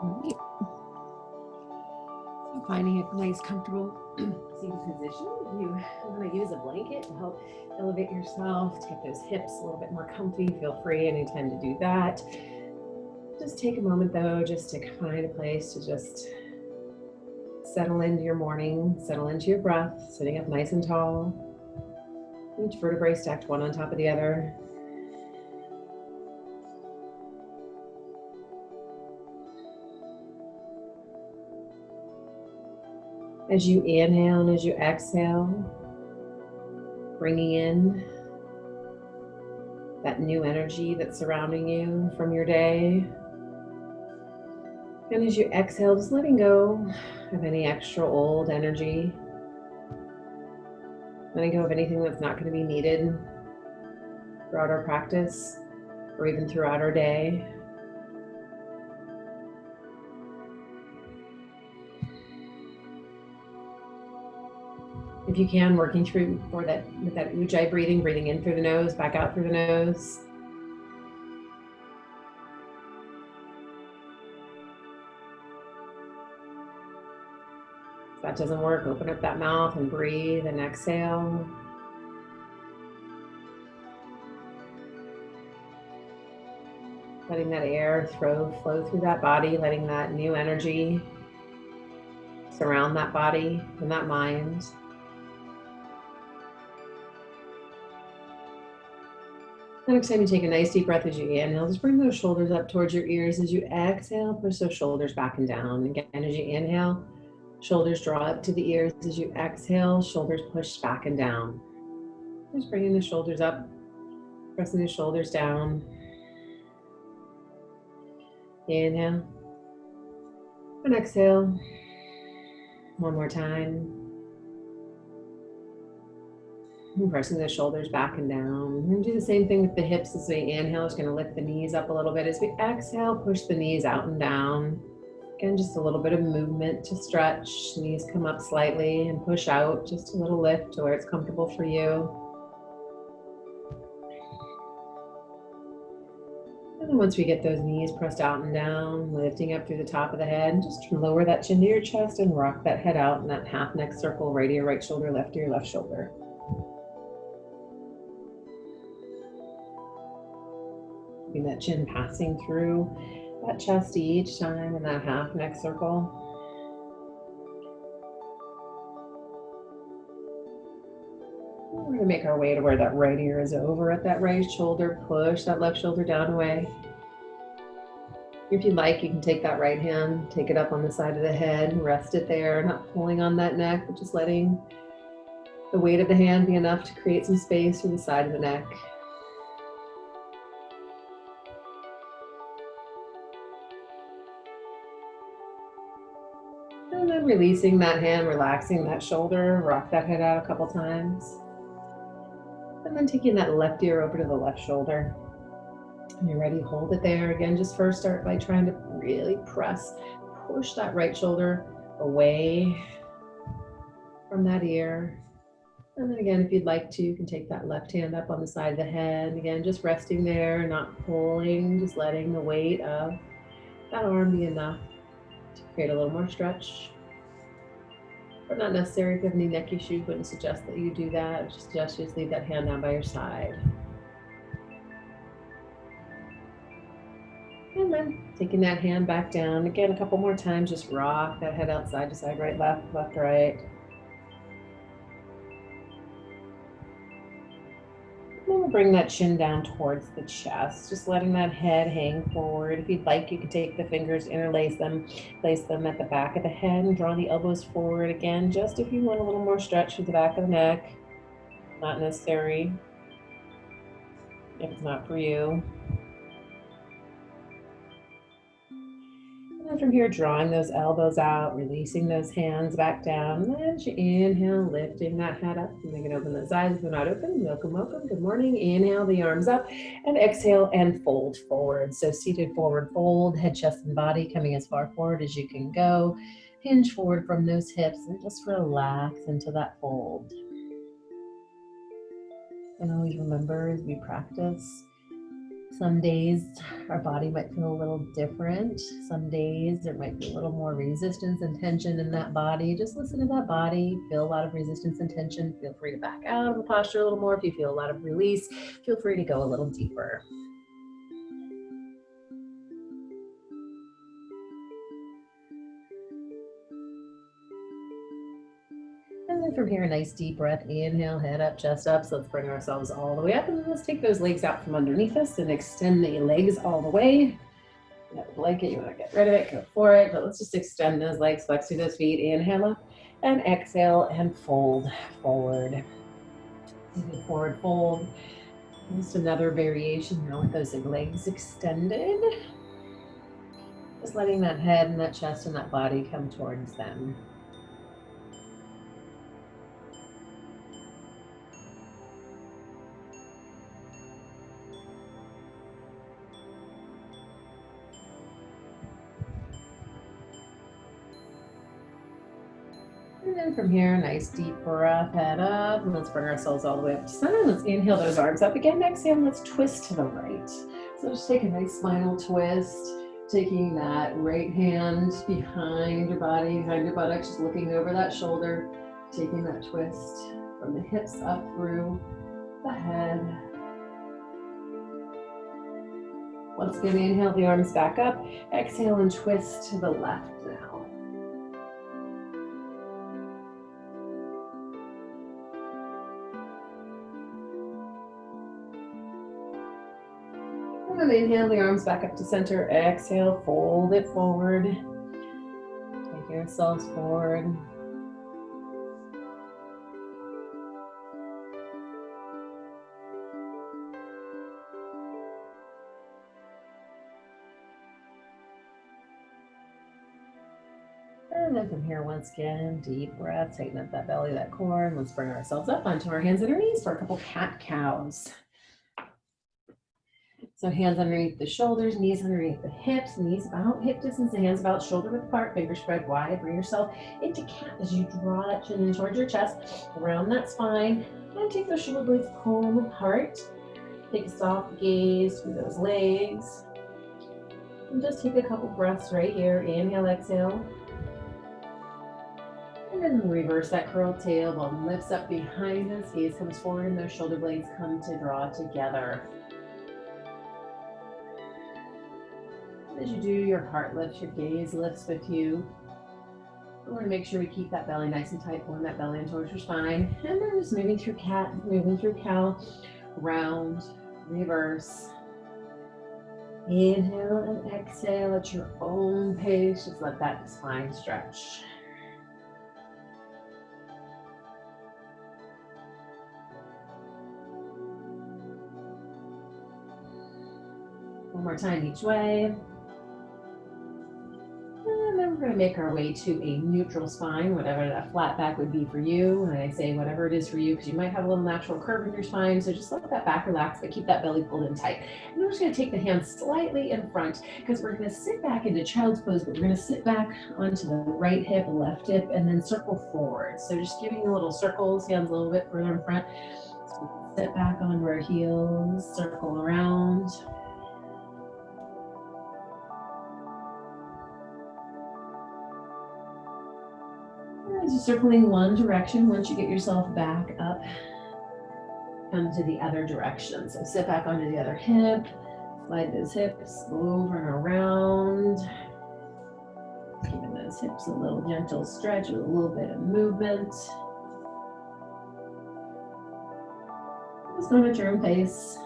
Alright. So finding a nice, comfortable seated position. You want to use a blanket to help elevate yourself, take those hips a little bit more comfy. Feel free anytime to do that. Just take a moment though, just to find a place to just settle into your morning, settle into your breath, sitting up nice and tall. Each vertebrae stacked one on top of the other. As you inhale and as you exhale, bringing in that new energy that's surrounding you from your day. And as you exhale, just letting go of any extra old energy, letting go of anything that's not going to be needed throughout our practice or even throughout our day. If you can, working through with that ujjayi breathing in through the nose, back out through the nose. If that doesn't work, open up that mouth and breathe and exhale. Letting that air flow through that body, letting that new energy surround that body and that mind. Next time you take a nice deep breath as you inhale, just bring those shoulders up towards your ears. As you exhale, push those shoulders back and down. Again, as you inhale, shoulders draw up to the ears. As you exhale, shoulders push back and down. Just bringing the shoulders up, pressing the shoulders down. Inhale and exhale. One more time. And pressing the shoulders back and down. And do the same thing with the hips as we inhale. Just going to lift the knees up a little bit. As we exhale, push the knees out and down. Again, just a little bit of movement to stretch. Knees come up slightly and push out. Just a little lift to where it's comfortable for you. And then once we get those knees pressed out and down, lifting up through the top of the head, just lower that chin to your chest and rock that head out in that half neck circle, right to your right shoulder, left to your left shoulder. Keeping that chin passing through that chest each time in that half neck circle. We're going to make our way to where that right ear is over at that right shoulder. Push that left shoulder down away. If you'd like, you can take that right hand, take it up on the side of the head, rest it there, not pulling on that neck, but just letting the weight of the hand be enough to create some space through the side of the neck. And then releasing that hand, relaxing that shoulder, rock that head out a couple times. And then taking that left ear over to the left shoulder. When you're ready, hold it there. Again, just first start by trying to really push that right shoulder away from that ear. And then again, if you'd like to, you can take that left hand up on the side of the head. Again, just resting there, not pulling, just letting the weight of that arm be enough to create a little more stretch. But not necessary. If you have any neck issues, wouldn't suggest that you do that. Just leave that hand down by your side. And then taking that hand back down. Again, a couple more times, just rock that head out side to side, right, left, right. And then we'll bring that chin down towards the chest, just letting that head hang forward. If you'd like, you can take the fingers, interlace them, place them at the back of the head and draw the elbows forward again, just if you want a little more stretch through the back of the neck. Not necessary if it's not for you. And from here, drawing those elbows out, releasing those hands back down. And then as you inhale, lifting that head up. And you can open those eyes if they're not open. Welcome, welcome. Good morning. Inhale the arms up and exhale and fold forward. So seated forward fold, head, chest, and body coming as far forward as you can go. Hinge forward from those hips and just relax into that fold. And always remember as we practice, Some days our body might feel a little different. Some days there might be a little more resistance and tension in that body. Just listen to that body. Feel a lot of resistance and tension. Feel free to back out of the posture a little more. If you feel a lot of release, feel free to go a little deeper. And then from here, a nice deep breath. Inhale, head up, chest up. So let's bring ourselves all the way up. And then let's take those legs out from underneath us and extend the legs all the way. You have a blanket, you want to get rid of it, go for it. But let's just extend those legs, flex through those feet. Inhale up and exhale and fold forward. Forward fold. Just another variation now with those legs extended. Just letting that head and that chest and that body come towards them. And then from here, nice deep breath, head up. And let's bring ourselves all the way up to center. Let's inhale those arms up again. Exhale, let's twist to the right. So just take a nice spinal twist. Taking that right hand behind your body, behind your buttocks, just looking over that shoulder. Taking that twist from the hips up through the head. Once again, inhale the arms back up. Exhale and twist to the left now. And inhale the arms back up to center. Exhale, fold it forward. Take yourselves forward. And then from here, once again, deep breath, tighten up that belly, that core, and let's bring ourselves up onto our hands and our knees for a couple cat-cows. So hands underneath the shoulders, knees underneath the hips, knees about hip distance, hands about shoulder width apart, fingers spread wide. Bring yourself into cat as you draw that chin in towards your chest, around that spine, and take those shoulder blades comb apart. Take a soft gaze through those legs. And just take a couple breaths right here. Inhale, exhale. And then reverse that curled tailbone, lifts up behind us, gaze comes forward, and those shoulder blades come to draw together. As you do, your heart lifts, your gaze lifts with you. We want to make sure we keep that belly nice and tight, pulling that belly in towards your spine. And then just moving through cat, moving through cow, round, reverse. Inhale and exhale at your own pace. Just let that spine stretch. One more time each way. And then we're going to make our way to a neutral spine, whatever that flat back would be for you. And I say whatever it is for you, because you might have a little natural curve in your spine. So just let that back relax, but keep that belly pulled in tight. And we're just going to take the hands slightly in front, because we're going to sit back into child's pose, but we're going to sit back onto the right hip, left hip, and then circle forward. So just giving a little circles, hands a little bit further in front. So sit back onto our heels, circle around. Just circling one direction. Once you get yourself back up, come to the other direction. So sit back onto the other hip, slide those hips over and around. Giving those hips a little gentle stretch with a little bit of movement. Just going at your own pace.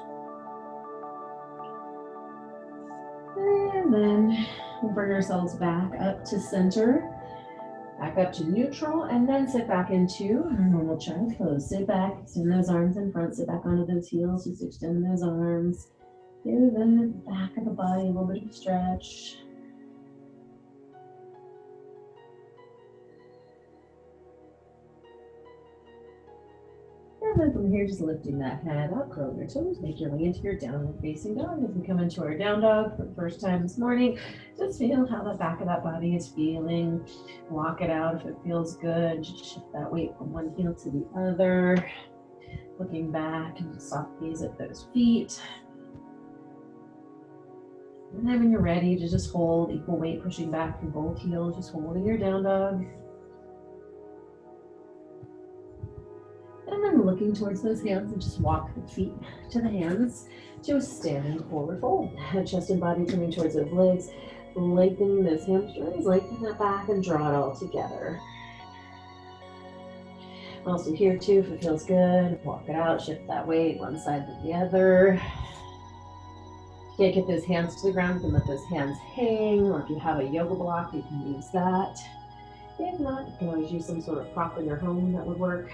And then we'll bring ourselves back up to center. Back up to neutral, and then sit back into our normal child's pose. Sit back, extend those arms in front, sit back onto those heels, just extend those arms. Give the back of the body a little bit of stretch. And then from here, just lifting that head up, curl your toes, make your way into your downward facing dog. As we come into our down dog for the first time this morning, just feel how the back of that body is feeling. Walk it out if it feels good. Just shift that weight from one heel to the other. Looking back and soft gaze at those feet. And then when you're ready to just hold equal weight, pushing back through both heels, just holding your down dog. And then looking towards those hands and just walk the feet to the hands to a standing forward fold. Chest and body coming towards those legs, lengthening those hamstrings, lengthen that back and draw it all together. Also here too, if it feels good, walk it out, shift that weight one side to the other. If you can't get those hands to the ground, you can let those hands hang, or if you have a yoga block, you can use that. If not, you can always use some sort of prop in your home that would work.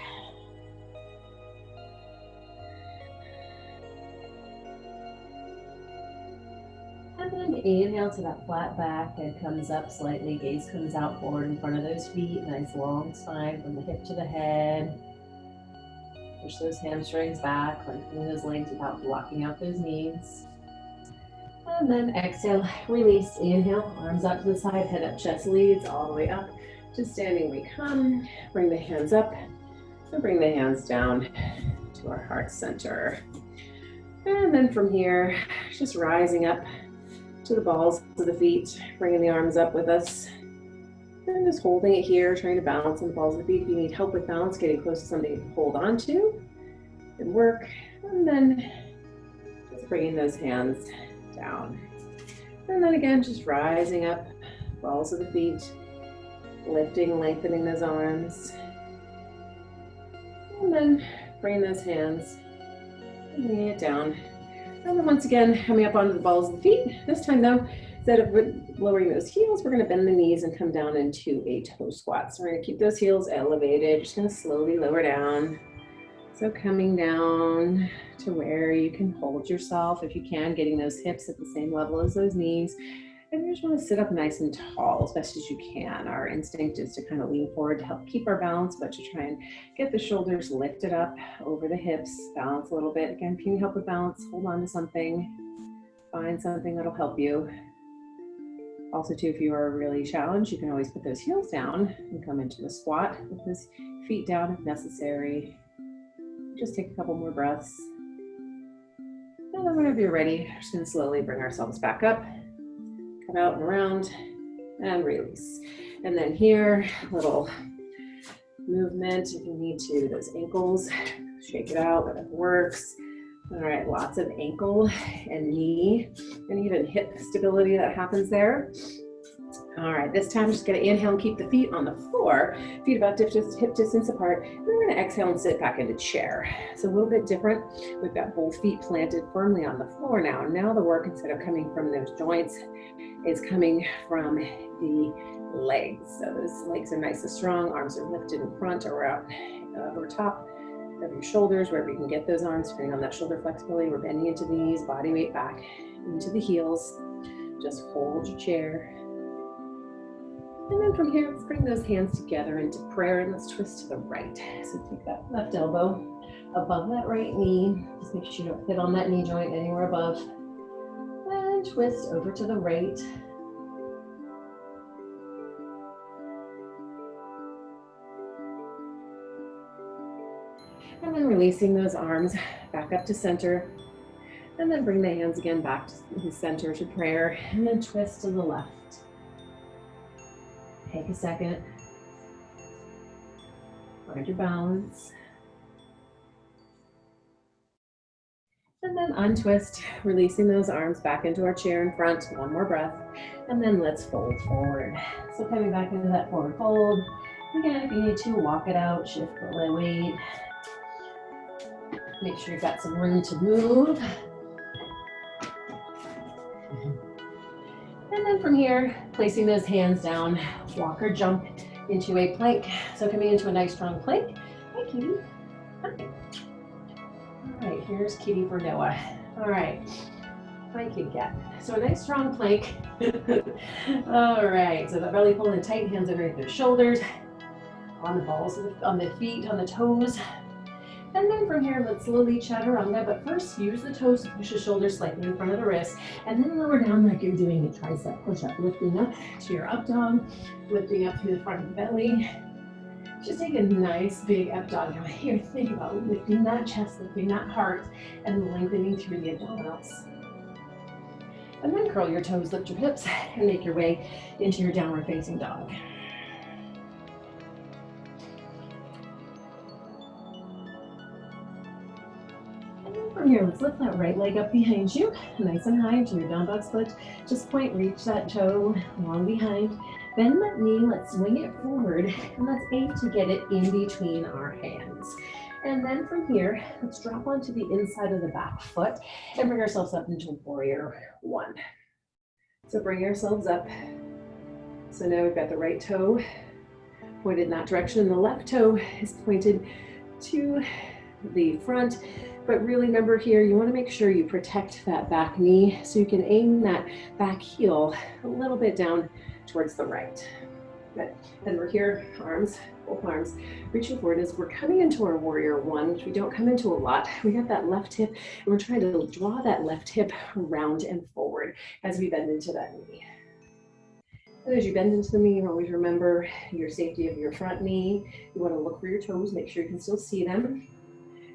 And then inhale to that flat back, head comes up slightly, gaze comes out forward in front of those feet, nice long spine from the hip to the head. Push those hamstrings back, lengthening those legs without blocking out those knees. And then exhale, release, inhale, arms out to the side, head up, chest leads, all the way up to standing we come. Bring the hands up and bring the hands down to our heart center. And then from here, just rising up to the balls of the feet, bringing the arms up with us. And just holding it here, trying to balance on the balls of the feet. If you need help with balance, getting close to something to hold on to, good work. And then just bringing those hands down. And then again, just rising up, balls of the feet, lifting, lengthening those arms. And then bringing those hands, and bringing it down. And then once again, coming up onto the balls of the feet. This time though, instead of lowering those heels, we're gonna bend the knees and come down into a toe squat. So we're gonna keep those heels elevated, just gonna slowly lower down. So coming down to where you can hold yourself, if you can, getting those hips at the same level as those knees. And you just wanna sit up nice and tall as best as you can. Our instinct is to kind of lean forward to help keep our balance, but to try and get the shoulders lifted up over the hips, balance a little bit. Again, if you need help with balance, hold on to something, find something that'll help you. Also too, if you are really challenged, you can always put those heels down and come into the squat with those feet down if necessary. Just take a couple more breaths. And then whenever you're ready, we're just gonna slowly bring ourselves back up. Come out and around and release. And then here, little movement if you need to, those ankles, shake it out, whatever works. All right, lots of ankle and knee and even hip stability that happens there. All right, this time I'm just gonna inhale and keep the feet on the floor, feet about hip distance apart. And then we're gonna exhale and sit back into chair. So a little bit different. We've got both feet planted firmly on the floor now. Now the work, instead of coming from those joints, is coming from the legs. So those legs are nice and strong, arms are lifted in front or out over top of your shoulders, wherever you can get those arms, depending on that shoulder flexibility. We're bending into the knees, body weight back into the heels. Just hold your chair. And then from here, let's bring those hands together into prayer and let's twist to the right. So take that left elbow above that right knee. Just make sure you don't hit on that knee joint anywhere above. And twist over to the right. And then releasing those arms back up to center. And then bring the hands again back to the center to prayer. And then twist to the left. Take a second. Find your balance. And then untwist, releasing those arms back into our chair in front. One more breath. And then let's fold forward. So coming back into that forward fold. Again, if you need to, walk it out, shift the weight. Make sure you've got some room to move. And then from here, placing those hands down, walk or jump into a plank. So coming into a nice strong plank. Hi, Kitty. Hi. All right, here's Kitty for Noah. All right, plank kitty cat. So a nice strong plank. All right, so the belly pulling tight, hands underneath the shoulders, on the balls, on the feet, on the toes. And then from here, let's slowly chaturanga, but first use the toes to push the shoulders slightly in front of the wrist, and then lower down like you're doing a tricep push-up, lifting up to your up dog, lifting up through the front of the belly. Just take a nice big up dog. Now here, think about lifting that chest, lifting that heart, and lengthening through the abdominals. And then curl your toes, lift your hips, and make your way into your downward facing dog. And then from here, let's lift that right leg up behind you, nice and high into your down dog split. Just point, reach that toe long behind. Bend that knee, let's swing it forward, and let's aim to get it in between our hands. And then from here, let's drop onto the inside of the back foot and bring ourselves up into warrior one. So bring ourselves up. So now we've got the right toe pointed in that direction, and the left toe is pointed to the front. But really remember here, you want to make sure you protect that back knee so you can aim that back heel a little bit down towards the right. Good. And we're here, arms, both arms, reaching forward as we're coming into our warrior one, which we don't come into a lot. We got that left hip, and we're trying to draw that left hip around and forward as we bend into that knee. And as you bend into the knee, always remember your safety of your front knee. You want to look for your toes, make sure you can still see them.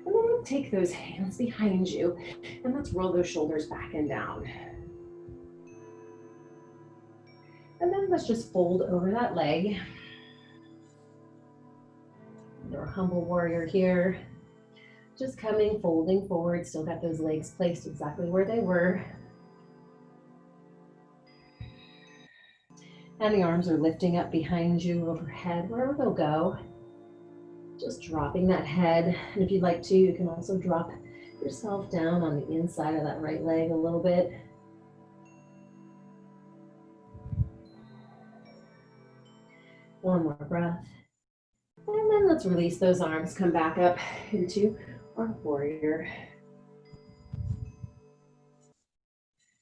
And then we'll take those hands behind you, and let's roll those shoulders back and down. And then let's just fold over that leg. Our humble warrior here. Just coming, folding forward, still got those legs placed exactly where they were. And the arms are lifting up behind you, overhead, wherever they'll go. Just dropping that head. And if you'd like to, you can also drop yourself down on the inside of that right leg a little bit. One more breath. And then let's release those arms, come back up into our warrior.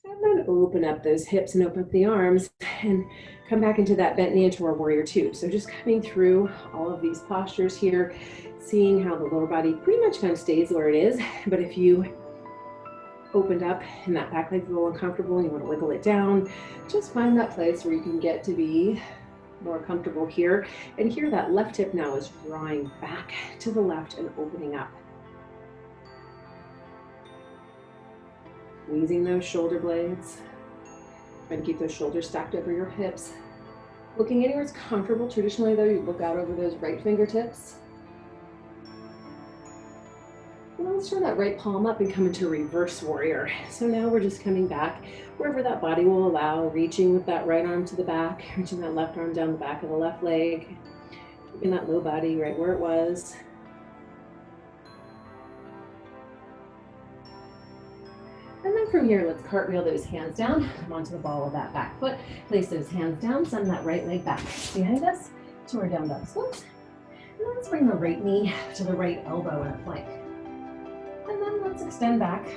And then open up those hips and open up the arms and come back into that bent knee into our warrior two. So just coming through all of these postures here, seeing how the lower body pretty much kind of stays where it is. But if you opened up and that back leg's a little uncomfortable and you want to wiggle it down, just find that place where you can get to be more comfortable here. And here that left hip now is drawing back to the left and opening up. Squeezing those shoulder blades. Try to keep those shoulders stacked over your hips. Looking anywhere it's comfortable. Traditionally though, you look out over those right fingertips. And let's turn that right palm up and come into reverse warrior. So now we're just coming back wherever that body will allow, reaching with that right arm to the back, reaching that left arm down the back of the left leg, keeping that low body right where it was. And then from here, let's cartwheel those hands down, come onto the ball of that back foot, place those hands down, send that right leg back behind us to our down dog split. And let's bring the right knee to the right elbow in a plank. And then let's extend back.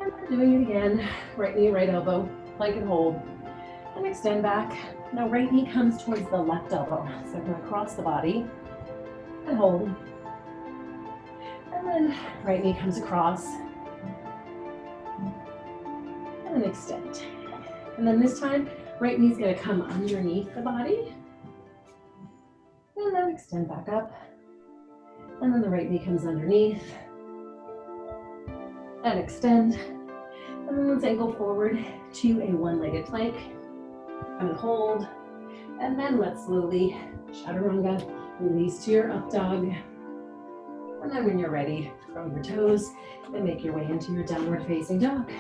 And we're doing it again. Right knee, right elbow, plank and hold. And extend back. Now right knee comes towards the left elbow. So I'm going to cross the body and hold. And then right knee comes across. And then extend. And then this time, right knee's going to come underneath the body. And then extend back up. And then the right knee comes underneath. And extend. And then let's angle forward to a one-legged plank. And hold. And then let's slowly, chaturanga, release to your up dog. And then when you're ready, curl your toes and make your way into your downward facing dog.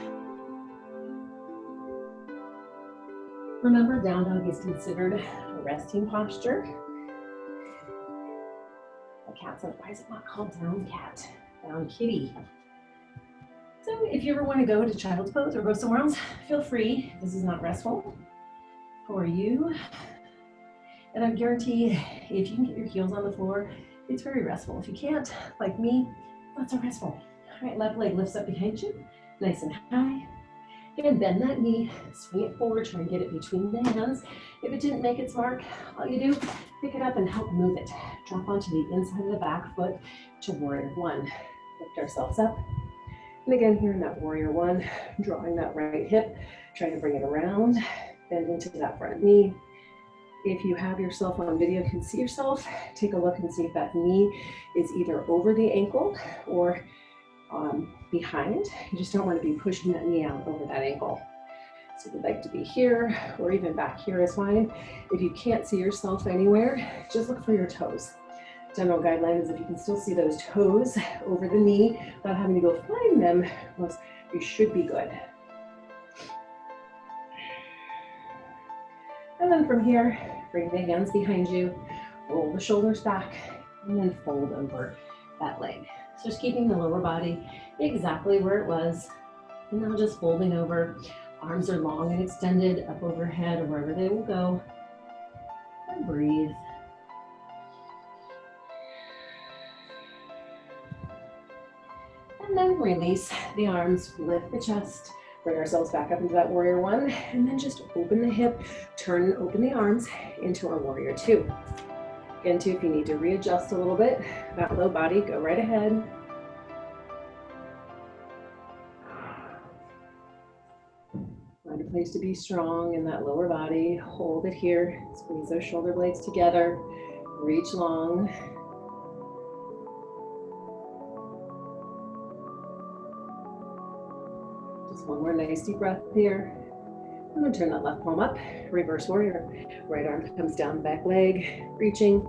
Remember, down dog is considered a resting posture. The cat said, why is it not called down cat? Down kitty. So if you ever want to go to child's pose or go somewhere else, feel free. This is not restful for you. And I guarantee if you can get your heels on the floor, it's very restful. If you can't, like me, not so restful. All right, left leg lifts up behind you, nice and high. And bend that knee, swing it forward, try and get it between the hands. If it didn't make its mark, all you do, pick it up and help move it. Drop onto the inside of the back foot to warrior one. Lift ourselves up. And again, here in that warrior one, drawing that right hip, trying to bring it around, bend into that front knee. If you have yourself on video, can see yourself, take a look and see if that knee is either over the ankle or behind. You just don't want to be pushing that knee out over that ankle. So if you'd like to be here or even back here is fine. If you can't see yourself anywhere, just look for your toes. General guideline is if you can still see those toes over the knee without having to go find them, you should be good. And then from here, bring the hands behind you, roll the shoulders back, and then fold over that leg. So just keeping the lower body exactly where it was. And now just folding over. Arms are long and extended up overhead or wherever they will go. And breathe. And then release the arms, lift the chest, bring ourselves back up into that warrior one, and then just open the hip, turn and open the arms into our warrior two. Again, too, if you need to readjust a little bit, that low body, go right ahead. Find a place to be strong in that lower body. Hold it here. Squeeze those shoulder blades together. Reach long. Just one more nice deep breath here. I'm going to turn that left palm up. Reverse warrior. Right arm comes down, back leg. Reaching.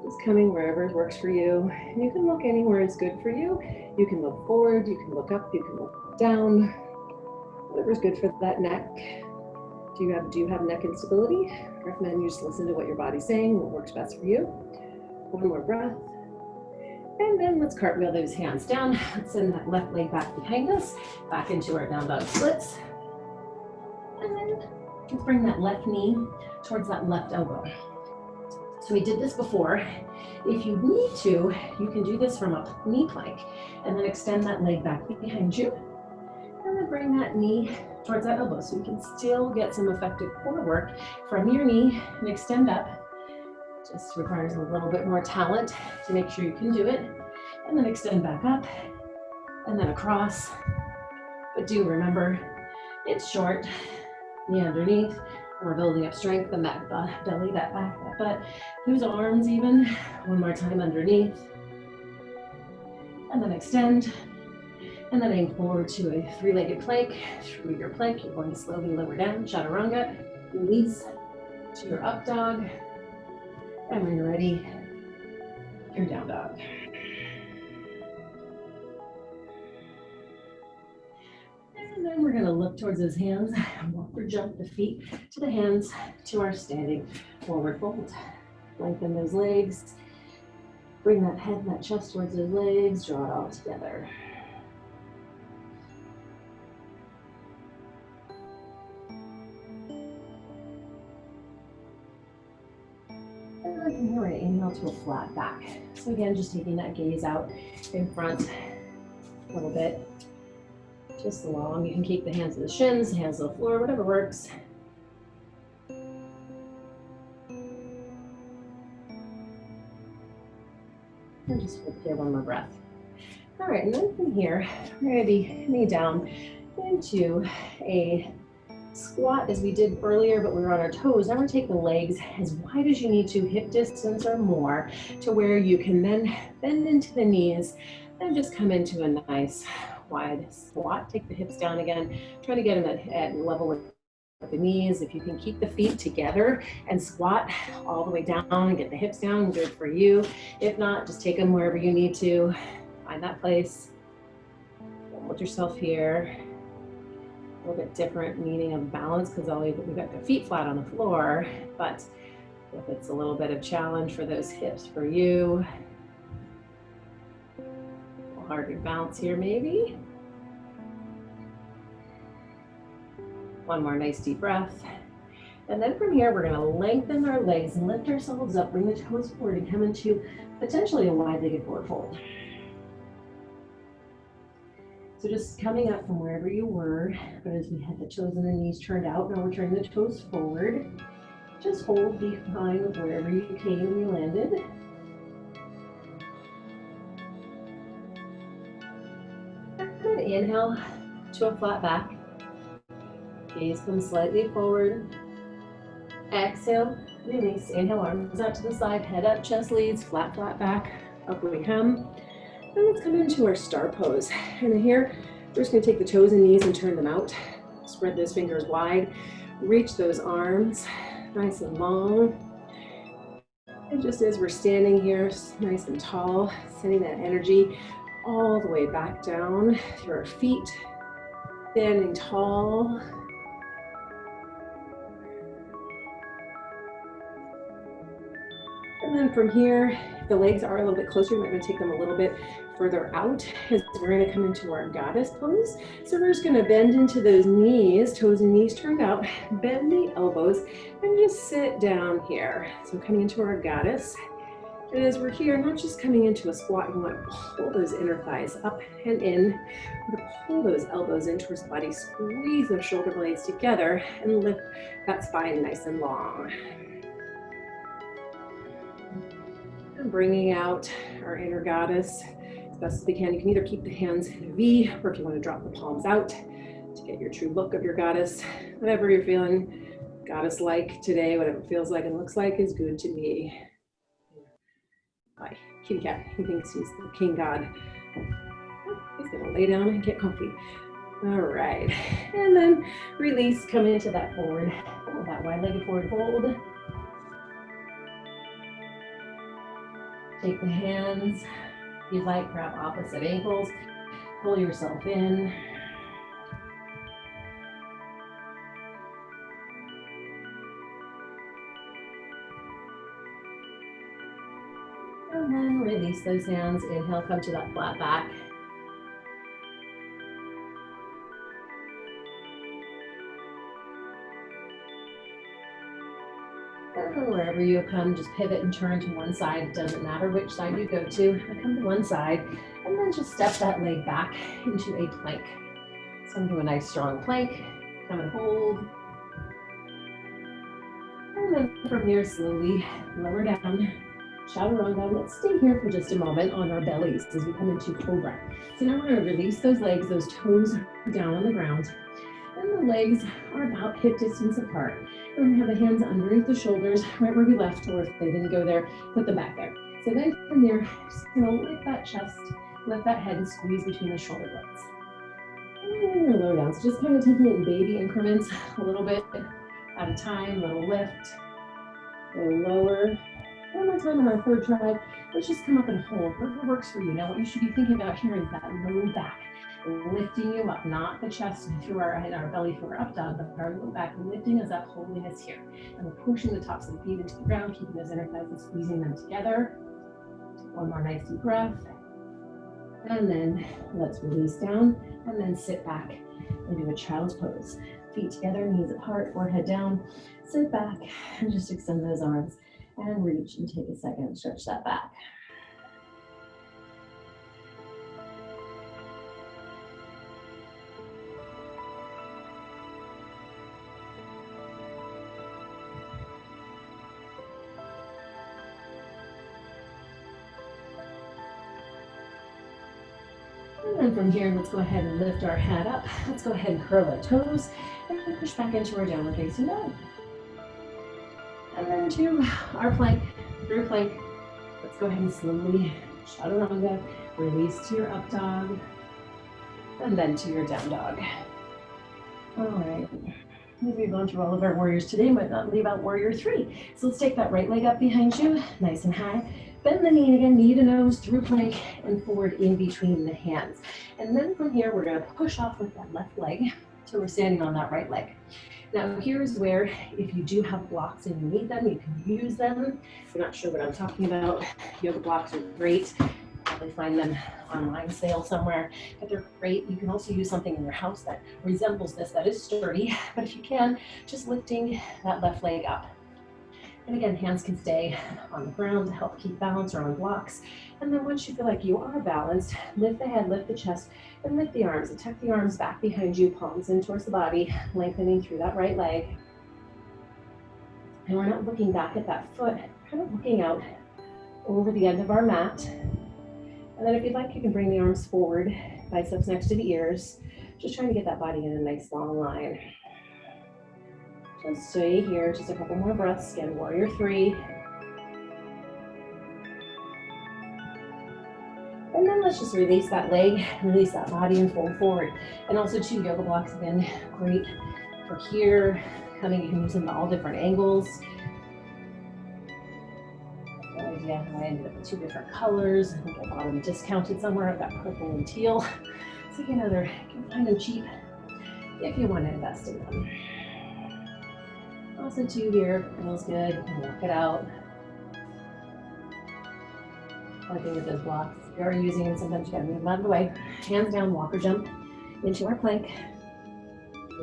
Just coming wherever works for you. And you can look anywhere is good for you. You can look forward. You can look up. You can look down. Whatever's good for that neck. Do you have neck instability? I recommend you just listen to what your body's saying, what works best for you. One more breath. And then let's cartwheel those hands down. Let's send that left leg back behind us, back into our down dog splits. And then let's bring that left knee towards that left elbow. So we did this before. If you need to, you can do this from a knee plank and then extend that leg back behind you. And then bring that knee towards that elbow so you can still get some effective core work from your knee and extend up. Just requires a little bit more talent to make sure you can do it. And then extend back up and then across. But do remember, it's short, knee underneath. We're building up strength in that belly, that back, that butt. Those arms even. One more time underneath. And then extend. And then aim forward to a three-legged plank. Through your plank, you're going to slowly lower down, chaturanga. Release to your up dog. And when you're ready, your down dog. And then we're going to look towards those hands, walk or jump the feet to the hands to our standing forward fold. Lengthen those legs. Bring that head and that chest towards those legs. Draw it all together. And then from here, we're going to inhale to a flat back. So again, just taking that gaze out in front a little bit. Just long. You can keep the hands to the shins, hands to the floor, whatever works. And just hold here one more breath. All right, and then from here, we're going to be knee down into a squat as we did earlier, but we were on our toes. Now we're going to take the legs as wide as you need to, hip distance or more, to where you can then bend into the knees and just come into a nice wide squat. Take the hips down again. Try to get them at level with the knees. If you can keep the feet together and squat all the way down and get the hips down, good for you. If not, just take them wherever you need to. Find that place. Hold yourself here. A little bit different meaning of balance because we've got the feet flat on the floor, but if it's a little bit of challenge for those hips for you, harder bounce here maybe. One more nice deep breath. And then from here, we're going to lengthen our legs and lift ourselves up, bring the toes forward and come into potentially a wide-legged forward fold. So just coming up from wherever you were, but as we had the toes and the knees turned out, now we're turning the toes forward. Just hold behind with wherever you came and you landed. Good. Inhale to a flat back. Gaze comes slightly forward. Exhale, release. Inhale, arms out to the side, head up, chest leads, flat, flat back. Up we come. And let's come into our star pose. And here, we're just going to take the toes and knees and turn them out. Spread those fingers wide, reach those arms nice and long. And just as we're standing here, nice and tall, sending that energy all the way back down through our feet, standing tall. And then from here, if the legs are a little bit closer, we might want to take them a little bit further out as we're going to come into our goddess pose. So we're just going to bend into those knees, toes and knees turned out, bend the elbows, and just sit down here. So coming into our goddess. And as we're here, not just coming into a squat, you want to pull those inner thighs up and in. We're going to pull those elbows in towards the body, squeeze those shoulder blades together, and lift that spine nice and long. And bringing out our inner goddess as best as we can. You can either keep the hands in a V, or if you want to drop the palms out to get your true look of your goddess. Whatever you're feeling goddess-like today, whatever it feels like and looks like is good to me. Hi, kitty cat, he thinks he's the king god. He's gonna lay down and get comfy. All right, and then release, come into that forward, that wide-legged forward fold. Take the hands, if you'd like, grab opposite ankles, pull yourself in. And then release those hands, inhale, come to that flat back. And wherever you come, just pivot and turn to one side. It doesn't matter which side you go to. I come to one side, and then just step that leg back into a plank. So I'm doing a nice strong plank. Come and hold. And then from here, slowly lower down. Chaturanga. Let's stay here for just a moment on our bellies as we come into cobra. So now we're going to release those legs, those toes down on the ground. And the legs are about hip distance apart. And we have the hands underneath the shoulders, right where we left, or if they didn't go there, put them back there. So then from there, just going to lift that chest, lift that head, and squeeze between the shoulder blades. And we're lower down. So just kind of taking it in baby increments, a little bit at a time, little lift, little lower. One more time on our third try. Let's just come up and hold. Whatever works for you. Now what you should be thinking about here is that low back, lifting you up, not the chest through our belly through our up dog, but our low back lifting us up, holding us here. And we're pushing the tops of the feet into the ground, keeping those inner thighs and squeezing them together. One more nice deep breath. And then let's release down and then sit back and do a child's pose. Feet together, knees apart, forehead down. Sit back and just extend those arms. And reach and take a second and stretch that back. And then from here, let's go ahead and lift our head up. Let's go ahead and curl our toes and push back into our downward facing dog. And then to our plank, through plank. Let's go ahead and slowly chaturanga, release to your up dog, and then to your down dog. All right, we've gone through all of our warriors today, might not leave out warrior 3. So let's take that right leg up behind you, nice and high. Bend the knee again, knee to nose, through plank, and forward in between the hands. And then from here, we're gonna push off with that left leg till we're standing on that right leg. Now here's where, if you do have blocks and you need them, you can use them. If you're not sure what I'm talking about, yoga blocks are great. Probably find them online sale somewhere, but they're great. You can also use something in your house that resembles this, that is sturdy, but if you can, just lifting that left leg up. And again, hands can stay on the ground to help keep balance or on blocks. And then once you feel like you are balanced, lift the head, lift the chest, and lift the arms. And tuck the arms back behind you, palms in towards the body, lengthening through that right leg. And we're not looking back at that foot, kind of looking out over the end of our mat. And then if you'd like, you can bring the arms forward, biceps next to the ears, just trying to get that body in a nice long line. Just stay here, just a couple more breaths. Again, warrior 3. And then let's let's just release that leg, release that body and fold forward. And also too, yoga blocks again, great for here. Coming, you can use them at all different angles. Yeah, I ended up with 2 different colors. I think I bought them discounted somewhere. I've got purple and teal. So you can find them cheap if you want to invest in them. Also too here, feels good, you can work it out. Working with those blocks. If you are using them, sometimes you gotta move them out of the way. Hands down, walk or jump into our plank.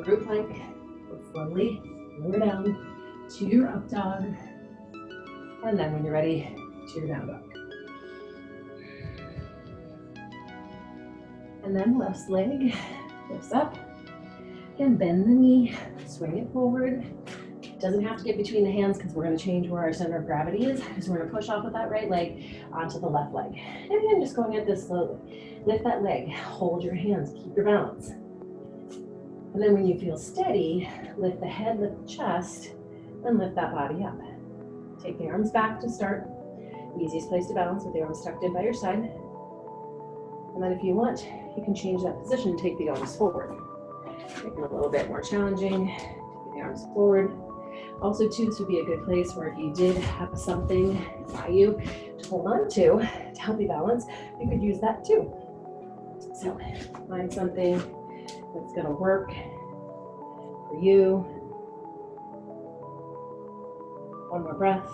Root plank, go slowly, lower down to your up dog. And then when you're ready, to your down dog. And then left leg lifts up. Again, bend the knee, swing it forward. Doesn't have to get between the hands because we're going to change where our center of gravity is. So we're going to push off with that right leg onto the left leg. And again, just going at this slowly. Lift that leg, hold your hands, keep your balance. And then when you feel steady, lift the head, lift the chest, and lift that body up. Take the arms back to start. Easiest place to balance with the arms tucked in by your side. And then if you want, you can change that position and take the arms forward. Make it a little bit more challenging. Take the arms forward. Also too, this would be a good place where if you did have something by you to hold on to help you balance, you could use that too. So find something that's gonna work for you. One more breath.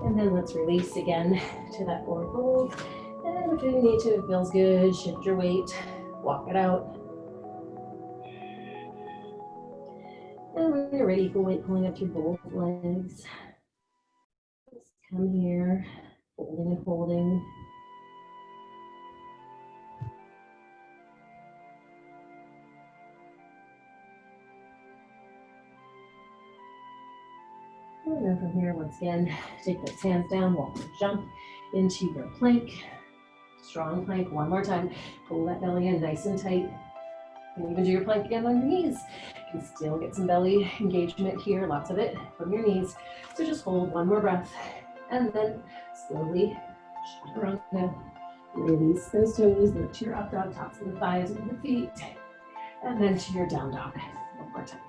And then let's release again to that forward fold. And if you need to, it feels good, shift your weight, walk it out. And when you're ready, equal weight pulling up through both legs. Just come here, folding and holding. And then from here, once again, take those hands down, walk or jump into your plank. Strong plank, one more time. Pull that belly in nice and tight. And even do your plank again on your knees. You can still get some belly engagement here, lots of it from your knees. So just hold one more breath and then slowly shut around now. Release those toes, lift to your up dog, tops of the thighs and the feet. And then to your down dog, one more time.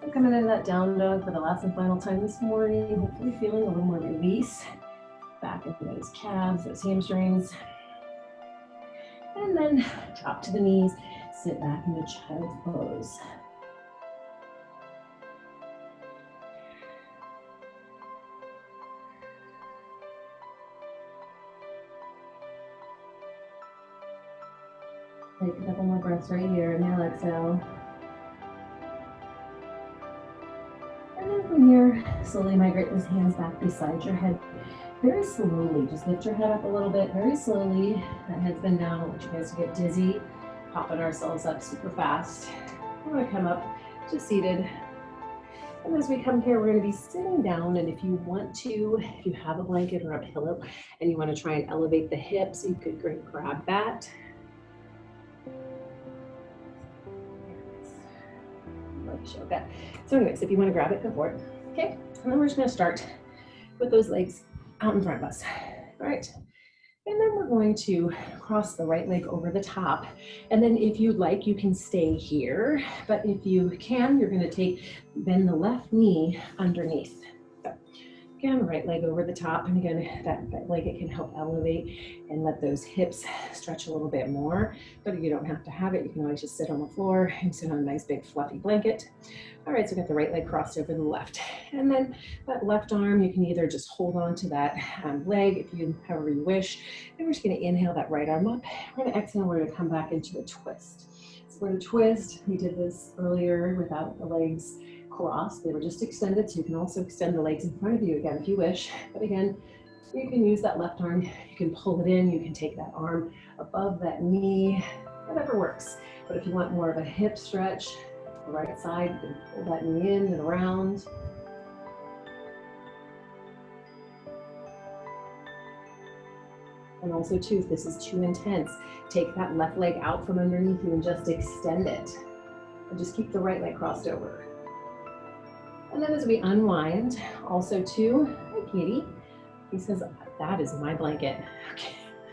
I'm coming into that down dog for the last and final time this morning, hopefully feeling a little more release. Back into those calves, those hamstrings. And then drop to the knees, sit back into child's pose. Take a couple more breaths right here, inhale, exhale. And then from here, slowly migrate those hands back beside your head. Very slowly, just lift your head up a little bit, very slowly. That head's been down, I don't want you guys to get dizzy. Popping ourselves up super fast. We're gonna come up to seated. And as we come here, we're gonna be sitting down, and if you want to, if you have a blanket or a pillow, and you wanna try and elevate the hips, you could grab that. Yoga. So anyways, if you want to grab it, go for it. Okay, and then we're just going to start with those legs out in front of us. All right, and then we're going to cross the right leg over the top. And then if you'd like, you can stay here. But if you can, you're going to bend the left knee underneath. So again, right leg over the top. And again, that leg, it can help elevate and let those hips stretch a little bit more. But you don't have to have it. You can always just sit on the floor and sit on a nice big fluffy blanket. All right, so we got the right leg crossed over the left. And then that left arm, you can either just hold on to that leg if you, however you wish. And we're just gonna inhale that right arm up. We're gonna exhale, we're gonna come back into a twist. So we're gonna twist. We did this earlier without the legs crossed. They were just extended, so you can also extend the legs in front of you again if you wish. But again, you can use that left arm. You can pull it in. You can take that arm above that knee, whatever works. But if you want more of a hip stretch, the right side, you can pull that knee in and around. And also too, if this is too intense, take that left leg out from underneath you and just extend it. And just keep the right leg crossed over. And then as we unwind, also too, hi Kitty, he says, that is my blanket.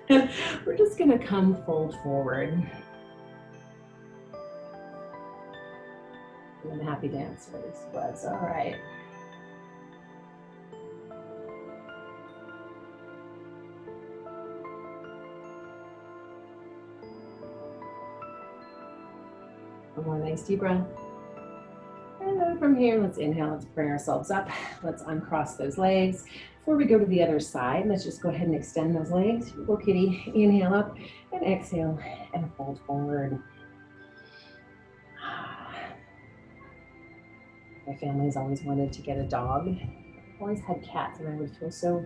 Okay, we're just gonna come fold forward. And happy dance for this was, all right. One more nice deep breath. And then from here, let's inhale, let's bring ourselves up. Let's uncross those legs. Before we go to the other side, let's just go ahead and extend those legs. Go kitty, inhale up and exhale and fold forward. My family's always wanted to get a dog. I've always had cats and I would feel so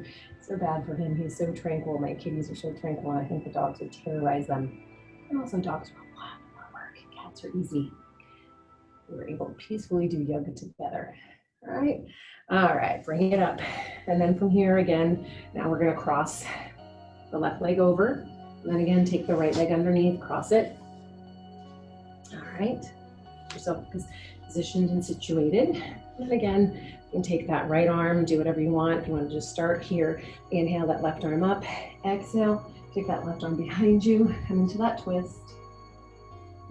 bad for him. He's so tranquil. My kitties are so tranquil and I think the dogs would terrorize them. And also dogs are a lot more work. Cats are easy. We were able to peacefully do yoga together. All right, bring it up. And then from here again, now we're gonna cross the left leg over. And then again, take the right leg underneath, cross it. All right, get yourself positioned and situated. And again, you can take that right arm, do whatever you want. If you want to just start here, inhale that left arm up, exhale, take that left arm behind you, come into that twist.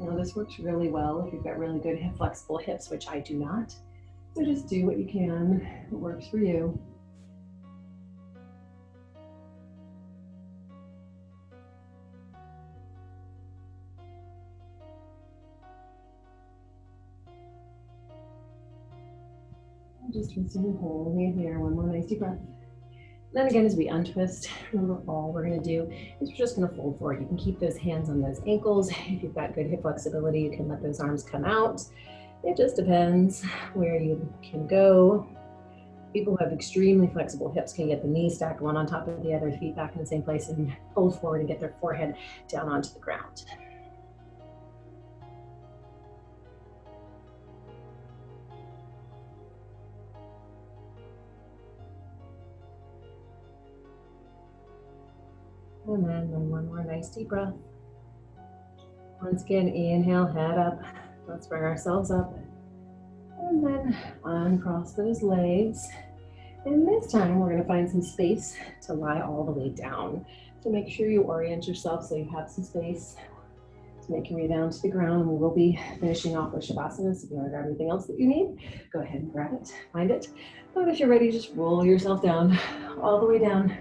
Now this works really well if you've got really good flexible hips, which I do not. So just do what you can, what works for you. Just twisting and holding it here. One more nice deep breath. Then again, as we untwist, remember all we're gonna do is we're just gonna fold forward. You can keep those hands on those ankles. If you've got good hip flexibility, you can let those arms come out. It just depends where you can go. People who have extremely flexible hips can get the knees stacked one on top of the other, feet back in the same place and fold forward and get their forehead down onto the ground. And then one more nice deep breath. Once again, inhale, head up. Let's bring ourselves up. And then uncross those legs. And this time we're gonna find some space to lie all the way down. So make sure you orient yourself so you have some space to make your way down to the ground. And we will be finishing off with Shavasana. So if you wanna grab anything else that you need, go ahead and grab it, find it. But if you're ready, just roll yourself down, all the way down.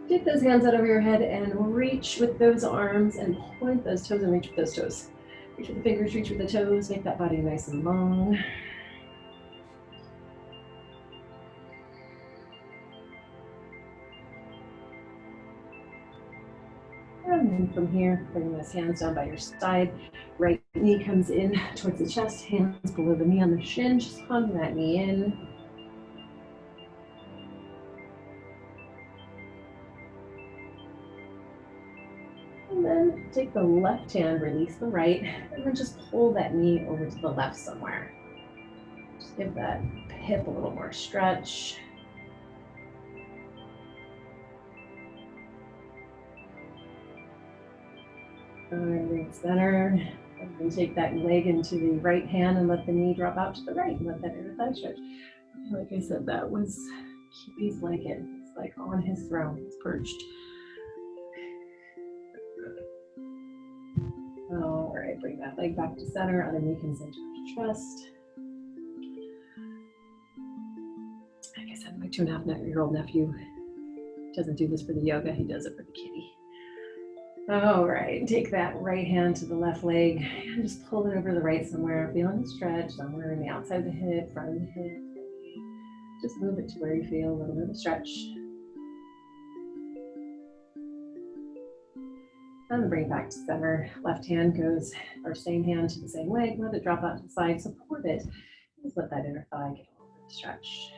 Take those hands out over your head and reach with those arms and point those toes and reach with those toes. Reach with the fingers, reach with the toes, make that body nice and long. And then from here, bring those hands down by your side. Right knee comes in towards the chest, hands below the knee on the shin, just hug that knee in. And then take the left hand, release the right, and then just pull that knee over to the left somewhere. Just give that hip a little more stretch. And bring center. And then take that leg into the right hand and let the knee drop out to the right and let that inner thigh stretch. Like I said, that was Kitty's blanket. It's like on his throne, it's perched. All right, bring that leg back to center. Other knee comes into your chest. Like I said, my 2.5-year-old nephew doesn't do this for the yoga, he does it for the kitty. All right, take that right hand to the left leg and just pull it over the right somewhere, feeling the stretch, somewhere in the outside of the hip, front of the hip. Just move it to where you feel a little bit of stretch. And bring it back to center. Left hand goes, or same hand to the same leg. Let it drop out to the side, support it. Just let that inner thigh get a little bit of stretch.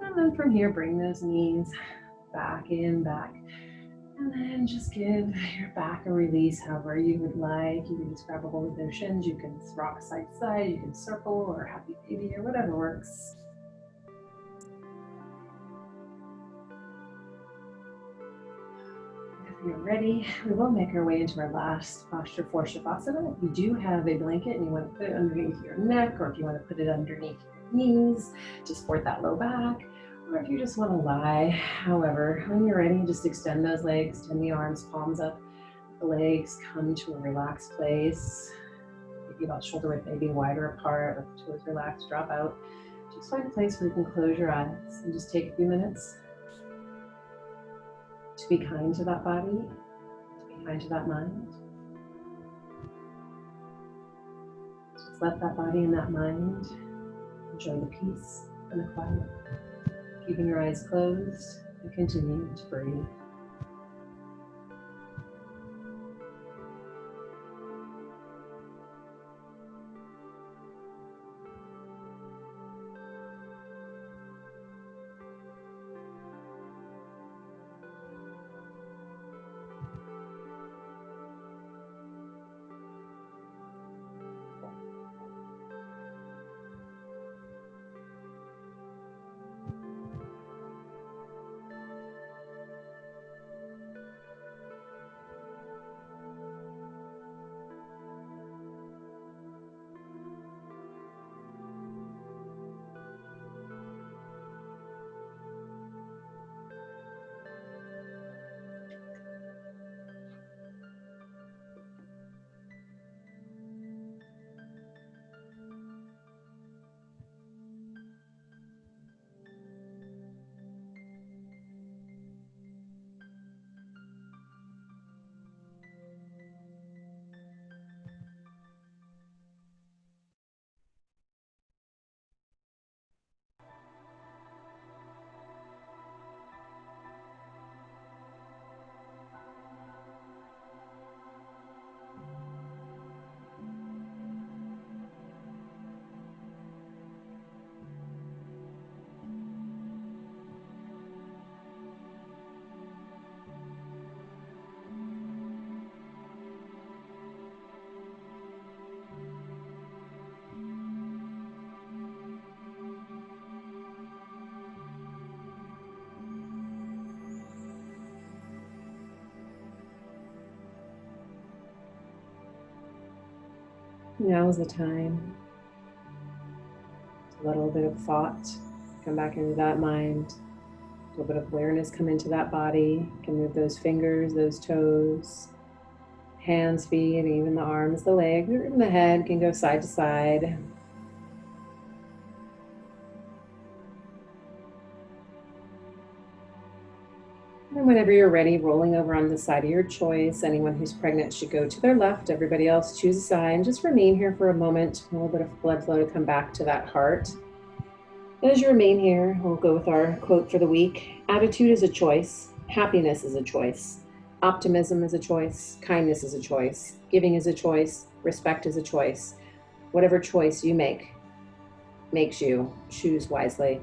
And then from here, bring those knees back in, back. And then just give your back a release however you would like. You can just grab a hold of those shins. You can rock side to side. You can circle or happy baby or whatever works. When you're ready, we will make our way into our last posture for Shavasana. If you do have a blanket and you want to put it underneath your neck, or if you want to put it underneath your knees to support that low back, or if you just want to lie. However, when you're ready, just extend those legs, extend the arms, palms up. The legs come to a relaxed place. Maybe about shoulder width, maybe wider apart, or toes relaxed, drop out. Just find a place where you can close your eyes and just take a few minutes to be kind to that body, to be kind to that mind. Just let that body and that mind enjoy the peace and the quiet. Keeping your eyes closed and continue to breathe. Now is the time to let a little bit of thought come back into that mind, a little bit of awareness come into that body. You can move those fingers, those toes, hands, feet, and even the arms, the legs, or even the head can go side to side. And whenever you're ready, rolling over on the side of your choice. Anyone who's pregnant should go to their left. Everybody else choose a side and just remain here for a moment. A little bit of blood flow to come back to that heart. As you remain here, we'll go with our quote for the week. Attitude is a choice. Happiness is a choice. Optimism is a choice. Kindness is a choice. Giving is a choice. Respect is a choice. Whatever choice you make makes you. Choose wisely.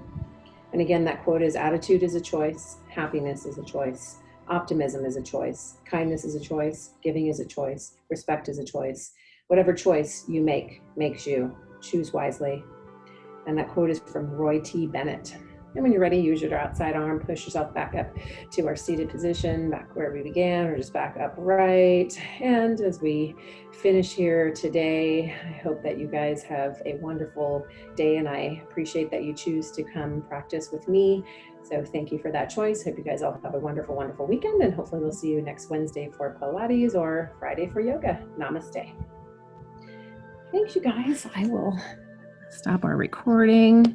And again, that quote is: attitude is a choice. Happiness is a choice. Optimism is a choice. Kindness is a choice. Giving is a choice. Respect is a choice. Whatever choice you make makes you. Choose wisely. And that quote is from Roy T. Bennett. And when you're ready, use your outside arm, push yourself back up to our seated position, back where we began, or just back upright. And as we finish here today, I hope that you guys have a wonderful day, and I appreciate that you choose to come practice with me. So thank you for that choice. Hope you guys all have a wonderful, wonderful weekend, and hopefully we'll see you next Wednesday for Pilates or Friday for yoga. Namaste. Thanks, you guys. I will stop our recording.